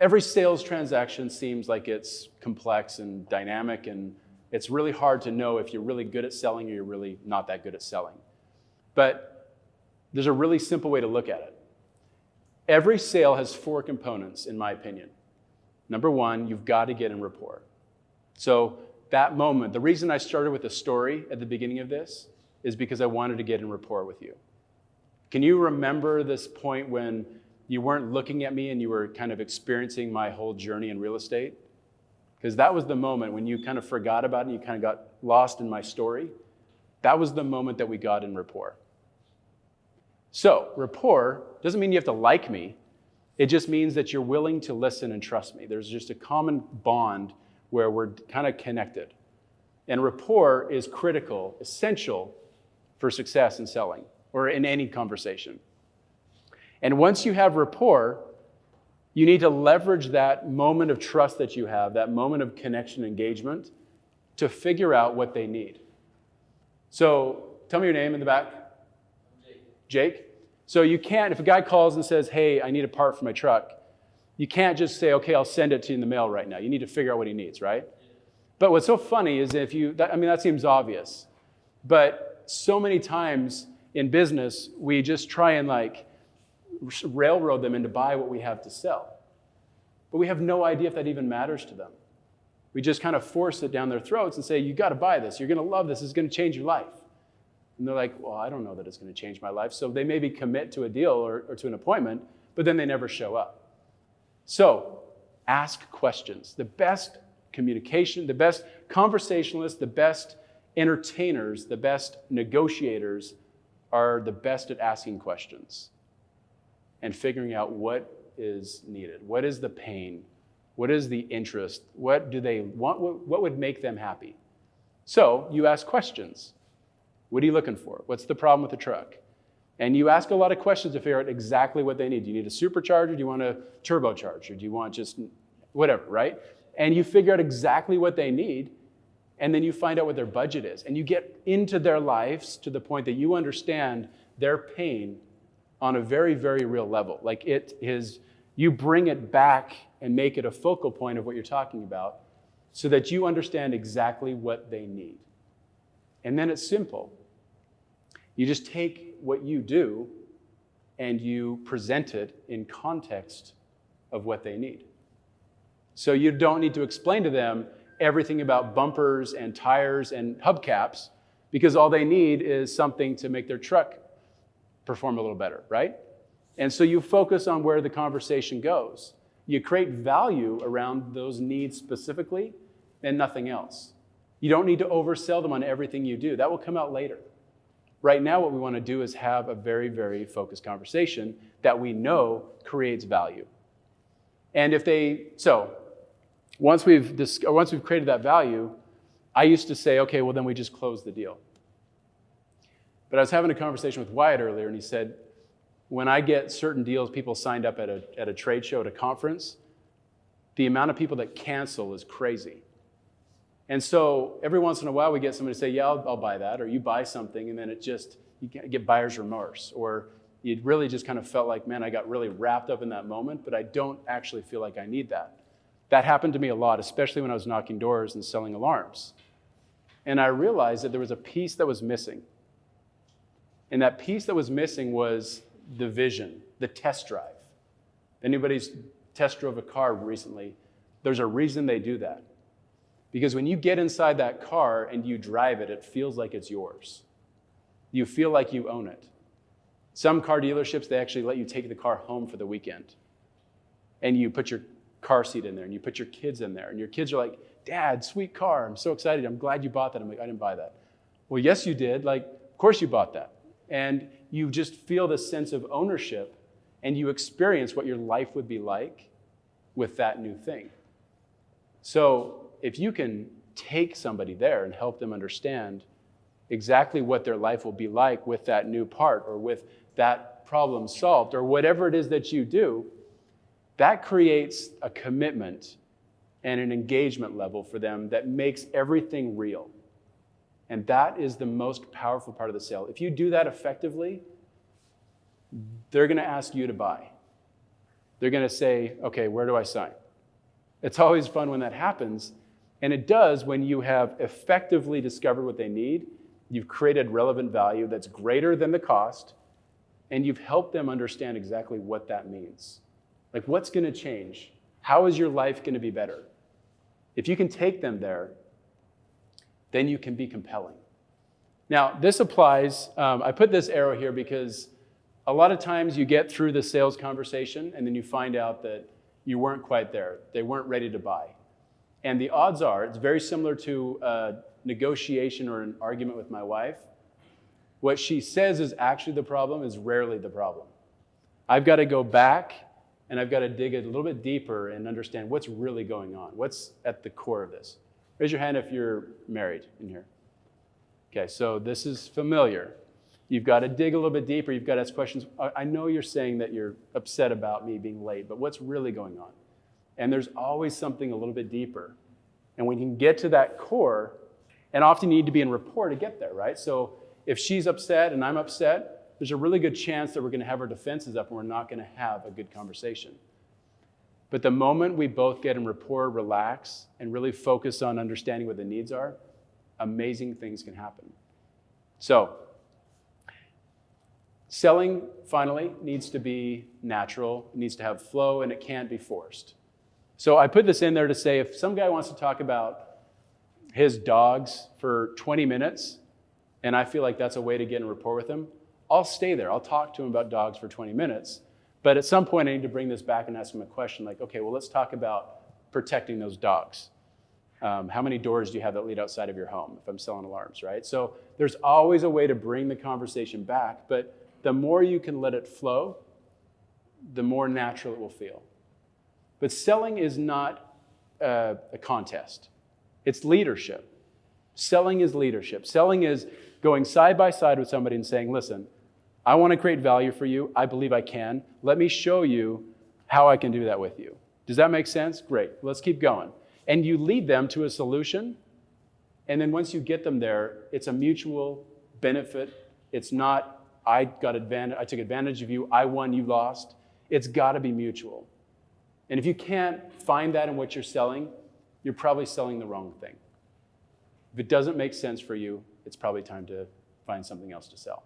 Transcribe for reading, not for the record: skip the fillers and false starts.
Every sales transaction seems like it's complex and dynamic, and it's really hard to know if you're really good at selling or you're really not that good at selling. But there's a really simple way to look at it. Every sale has 4 components, in my opinion. Number 1, you've got to get in rapport. So that moment, the reason I started with a story at the beginning of this is because I wanted to get in rapport with you. Can you remember this point when you weren't looking at me and you were kind of experiencing my whole journey in real estate? Because that was the moment when you kind of forgot about it and you kind of got lost in my story. That was the moment that we got in rapport. So rapport doesn't mean you have to like me. It just means that you're willing to listen and trust me. There's just a common bond where we're kind of connected. And rapport is critical, essential for success in selling or in any conversation. And once you have rapport, you need to leverage that moment of trust that you have, that moment of connection, engagement, to figure out what they need. So tell me your name in the back. Jake? So you can't, if a guy calls and says, hey, I need a part for my truck, you can't just say, okay, I'll send it to you in the mail right now. You need to figure out what he needs, right? But what's so funny is that seems obvious. But so many times in business, we just try and railroad them into buy what we have to sell. But we have no idea if that even matters to them. We just kind of force it down their throats and say, you got to buy this. You're going to love this. It's going to change your life. And they're like, well, I don't know that it's going to change my life. So they maybe commit to a deal or to an appointment, but then they never show up. So ask questions. The best communication, the best conversationalists, the best entertainers, the best negotiators are the best at asking questions and figuring out what is needed. What is the pain? What is the interest? What do they want? What would make them happy? So you ask questions. What are you looking for? What's the problem with the truck? And you ask a lot of questions to figure out exactly what they need. Do you need a supercharger? Do you want a turbocharger? Do you want just whatever, right? And you figure out exactly what they need, and then you find out what their budget is. And you get into their lives to the point that you understand their pain on a very, very real level. Like it is, you bring it back and make it a focal point of what you're talking about so that you understand exactly what they need. And then it's simple. You just take what you do and you present it in context of what they need. So you don't need to explain to them everything about bumpers and tires and hubcaps because all they need is something to make their truck perform a little better, right? And so you focus on where the conversation goes. You create value around those needs specifically and nothing else. You don't need to oversell them on everything you do. That will come out later. Right now, what we want to do is have a very, very focused conversation that we know creates value. And once we've created that value, I used to say, okay, well, then we just close the deal. But I was having a conversation with Wyatt earlier, and he said, when I get certain deals, people signed up at a trade show, at a conference, the amount of people that cancel is crazy. And so every once in a while, we get somebody to say, yeah, I'll buy that, or you buy something, and then you get buyer's remorse, or you really just kind of felt like, man, I got really wrapped up in that moment, but I don't actually feel like I need that. That happened to me a lot, especially when I was knocking doors and selling alarms. And I realized that there was a piece that was missing. And that piece that was missing was the vision, the test drive. Anybody's test drove a car recently, there's a reason they do that. Because when you get inside that car and you drive it, it feels like it's yours. You feel like you own it. Some car dealerships, they actually let you take the car home for the weekend. And you put your car seat in there, and you put your kids in there. And your kids are like, Dad, sweet car. I'm so excited. I'm glad you bought that. I'm like, I didn't buy that. Well, yes, you did. Of course you bought that. And you just feel this sense of ownership, and you experience what your life would be like with that new thing. So if you can take somebody there and help them understand exactly what their life will be like with that new part or with that problem solved or whatever it is that you do, that creates a commitment and an engagement level for them that makes everything real. And that is the most powerful part of the sale. If you do that effectively, they're going to ask you to buy. They're going to say, okay, where do I sign? It's always fun when that happens. And it does when you have effectively discovered what they need, you've created relevant value that's greater than the cost, and you've helped them understand exactly what that means. Like, what's going to change? How is your life going to be better? If you can take them there, then you can be compelling. Now, this applies, I put this arrow here because a lot of times you get through the sales conversation and then you find out that you weren't quite there. They weren't ready to buy. And the odds are, it's very similar to a negotiation or an argument with my wife. What she says is actually the problem is rarely the problem. I've got to go back and I've got to dig a little bit deeper and understand what's really going on. What's at the core of this? Raise your hand if you're married in here. Okay, so this is familiar. You've got to dig a little bit deeper. You've got to ask questions. I know you're saying that you're upset about me being late, but what's really going on? And there's always something a little bit deeper. And when you can get to that core, and often you need to be in rapport to get there, right? So if she's upset and I'm upset, there's a really good chance that we're going to have our defenses up and we're not going to have a good conversation. But the moment we both get in rapport, relax, and really focus on understanding what the needs are, amazing things can happen. So, selling, finally, needs to be natural, it needs to have flow, and it can't be forced. So I put this in there to say if some guy wants to talk about his dogs for 20 minutes, and I feel like that's a way to get in rapport with him, I'll stay there. I'll talk to him about dogs for 20 minutes. But at some point, I need to bring this back and ask him a question like, okay, well, let's talk about protecting those dogs. How many doors do you have that lead outside of your home if I'm selling alarms, right? So there's always a way to bring the conversation back, but the more you can let it flow, the more natural it will feel. But selling is not a contest. It's leadership. Selling is leadership. Selling is going side by side with somebody and saying, listen, I want to create value for you. I believe I can. Let me show you how I can do that with you. Does that make sense? Great. Let's keep going. And you lead them to a solution. And then once you get them there, it's a mutual benefit. It's not, I took advantage of you, I won, you lost. It's got to be mutual. And if you can't find that in what you're selling, you're probably selling the wrong thing. If it doesn't make sense for you, it's probably time to find something else to sell.